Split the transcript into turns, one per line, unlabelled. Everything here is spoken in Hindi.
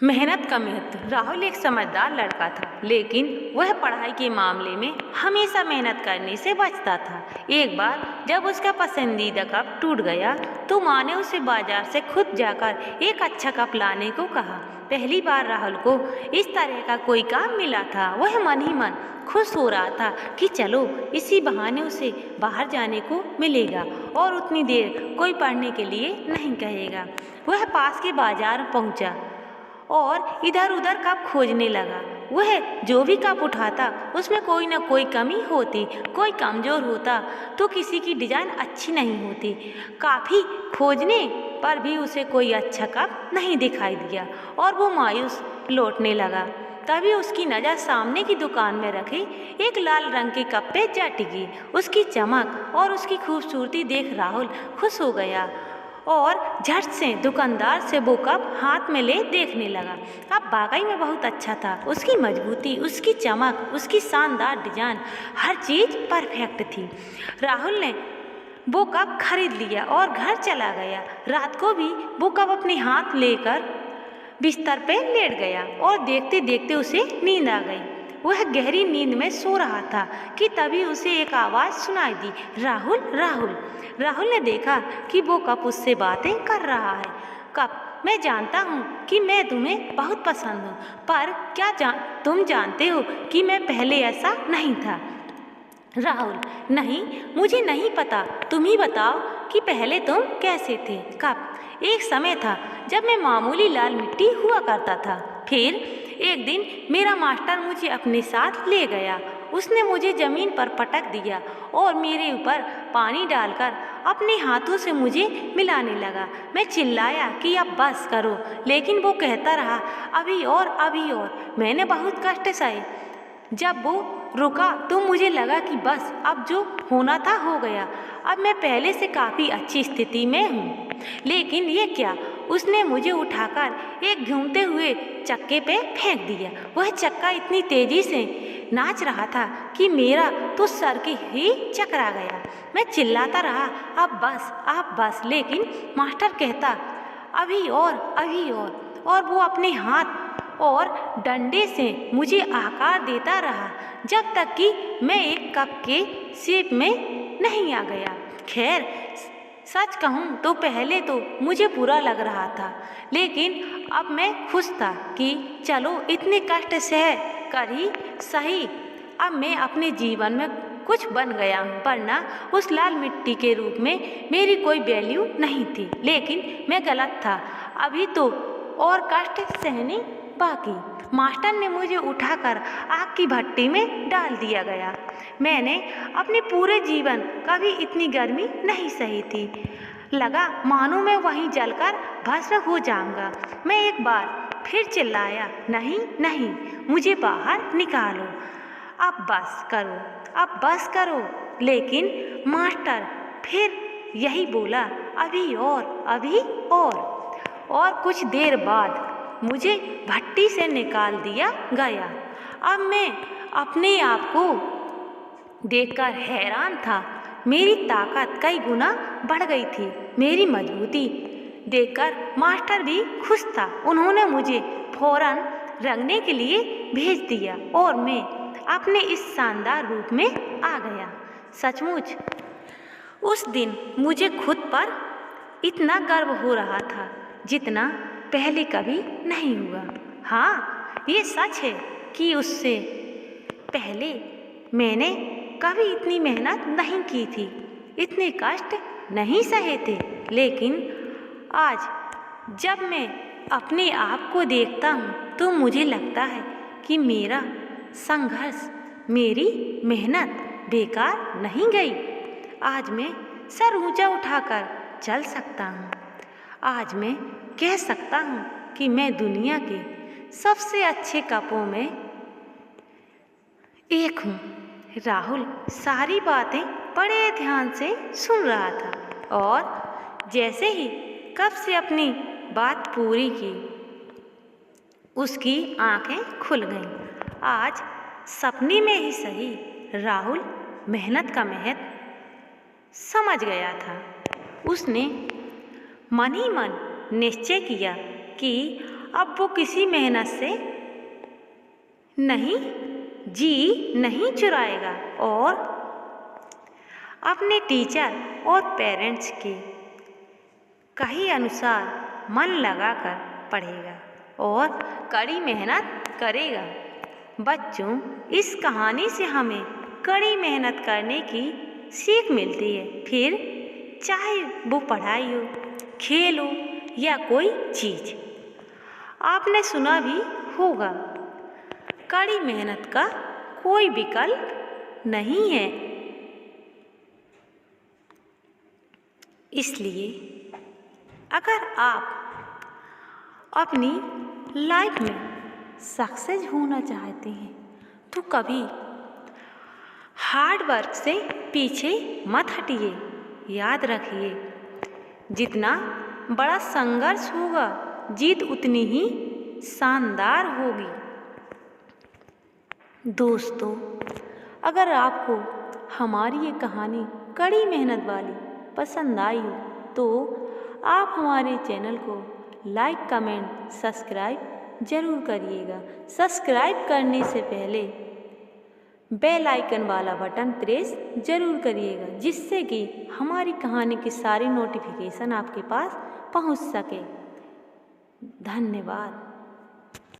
मेहनत का महत्व। राहुल एक समझदार लड़का था, लेकिन वह पढ़ाई के मामले में हमेशा मेहनत करने से बचता था। एक बार जब उसका पसंदीदा कप टूट गया तो माँ ने उसे बाजार से खुद जाकर एक अच्छा कप लाने को कहा। पहली बार राहुल को इस तरह का कोई काम मिला था। वह मन ही मन खुश हो रहा था कि चलो इसी बहाने उसे बाहर जाने को मिलेगा और उतनी देर कोई पढ़ने के लिए नहीं कहेगा। वह पास के बाजार पहुंचा और इधर उधर कप खोजने लगा। वह जो भी कप उठाता उसमें कोई ना कोई कमी होती, कोई कमज़ोर होता तो किसी की डिजाइन अच्छी नहीं होती। काफ़ी खोजने पर भी उसे कोई अच्छा कप नहीं दिखाई दिया और वो मायूस लौटने लगा। तभी उसकी नज़र सामने की दुकान में रखी एक लाल रंग के कप पे जा टिकी। उसकी चमक और उसकी खूबसूरती देख राहुल खुश हो गया और झट से दुकानदार से वो कप हाथ में ले देखने लगा। कप वाकई में बहुत अच्छा था। उसकी मजबूती, उसकी चमक, उसकी शानदार डिजाइन, हर चीज़ परफेक्ट थी। राहुल ने वो कप खरीद लिया और घर चला गया। रात को भी वो कप अपने हाथ लेकर बिस्तर पे लेट गया और देखते देखते उसे नींद आ गई। वह गहरी नींद में सो रहा था कि तभी उसे एक आवाज़ सुनाई दी, राहुल राहुल। राहुल ने देखा कि वो कप उससे बातें कर रहा है। कप, मैं जानता हूँ कि मैं तुम्हें बहुत पसंद हूँ, पर क्या तुम जानते हो कि मैं पहले ऐसा नहीं था। राहुल, नहीं, मुझे नहीं पता, तुम ही बताओ कि पहले तुम कैसे थे। कप, एक समय था जब मैं मामूली लाल मिट्टी हुआ करता था। फिर एक दिन मेरा मास्टर मुझे अपने साथ ले गया। उसने मुझे ज़मीन पर पटक दिया और मेरे ऊपर पानी डालकर अपने हाथों से मुझे मिलाने लगा। मैं चिल्लाया कि अब बस करो, लेकिन वो कहता रहा, अभी और अभी और। मैंने बहुत कष्ट सहे। जब वो रुका तो मुझे लगा कि बस अब जो होना था हो गया। अब मैं पहले से काफ़ी अच्छी स्थिति में हूँ। लेकिन ये क्या? उसने मुझे उठाकर एक घूमते हुए चक्के पे फेंक दिया। वह चक्का इतनी तेज़ी से नाच रहा था कि मेरा तो सर के ही चकरा गया। मैं चिल्लाता रहा, अब बस, लेकिन मास्टर कहता, अभी और वो अपने हाथ और डंडे से मुझे आकार देता रहा जब तक कि मैं एक कप के शेप में नहीं आ गया। खैर, सच कहूँ तो पहले तो मुझे बुरा लग रहा था, लेकिन अब मैं खुश था कि चलो इतने कष्ट सह कर ही सही अब मैं अपने जीवन में कुछ बन गया हूँ। वरना उस लाल मिट्टी के रूप में मेरी कोई वैल्यू नहीं थी। लेकिन मैं गलत था, अभी तो और कष्ट सहने बाकी। मास्टर ने मुझे उठाकर आग की भट्टी में डाल दिया गया। मैंने अपने पूरे जीवन कभी इतनी गर्मी नहीं सही थी। लगा मानो मैं वहीं जलकर भस्म हो जाऊंगा। मैं एक बार फिर चिल्लाया, नहीं नहीं, मुझे बाहर निकालो, अब बस करो। लेकिन मास्टर फिर यही बोला, अभी और कुछ देर बाद मुझे भट्टी से निकाल दिया गया। अब मैं अपने आप को देखकर हैरान था। मेरी ताकत कई गुना बढ़ गई थी। मेरी मजबूती देखकर मास्टर भी खुश था। उन्होंने मुझे फौरन रंगने के लिए भेज दिया और मैं अपने इस शानदार रूप में आ गया। सचमुच उस दिन मुझे खुद पर इतना गर्व हो रहा था जितना पहले कभी नहीं हुआ। हाँ, ये सच है कि उससे पहले मैंने कभी इतनी मेहनत नहीं की थी, इतने कष्ट नहीं सहे थे। लेकिन आज जब मैं अपने आप को देखता हूँ तो मुझे लगता है कि मेरा संघर्ष, मेरी मेहनत बेकार नहीं गई। आज मैं सर ऊंचा उठाकर चल सकता हूँ। आज मैं कह सकता हूँ कि मैं दुनिया के सबसे अच्छे कपों में एक हूँ। राहुल सारी बातें बड़े ध्यान से सुन रहा था और जैसे ही कप से अपनी बात पूरी की, उसकी आंखें खुल गईं। आज सपने में ही सही, राहुल मेहनत का महत्व समझ गया था। उसने मन ही मन निश्चय किया कि अब वो किसी मेहनत से नहीं चुराएगा और अपने टीचर और पेरेंट्स के कहे अनुसार मन लगाकर पढ़ेगा और कड़ी मेहनत करेगा। बच्चों, इस कहानी से हमें कड़ी मेहनत करने की सीख मिलती है, फिर चाहे वो पढ़ाई हो, खेल हो या कोई चीज़। आपने सुना भी होगा, कड़ी मेहनत का कोई विकल्प नहीं है। इसलिए अगर आप अपनी लाइफ में सक्सेस होना चाहते हैं तो कभी हार्ड वर्क से पीछे मत हटिए। याद रखिए, जितना बड़ा संघर्ष होगा, जीत उतनी ही शानदार होगी। दोस्तों, अगर आपको हमारी ये कहानी कड़ी मेहनत वाली पसंद आई हो तो आप हमारे चैनल को लाइक, कमेंट, सब्सक्राइब ज़रूर करिएगा। सब्सक्राइब करने से पहले बेल आइकन वाला बटन प्रेस ज़रूर करिएगा, जिससे कि हमारी कहानी की सारी नोटिफिकेशन आपके पास पहुंच सके। धन्यवाद।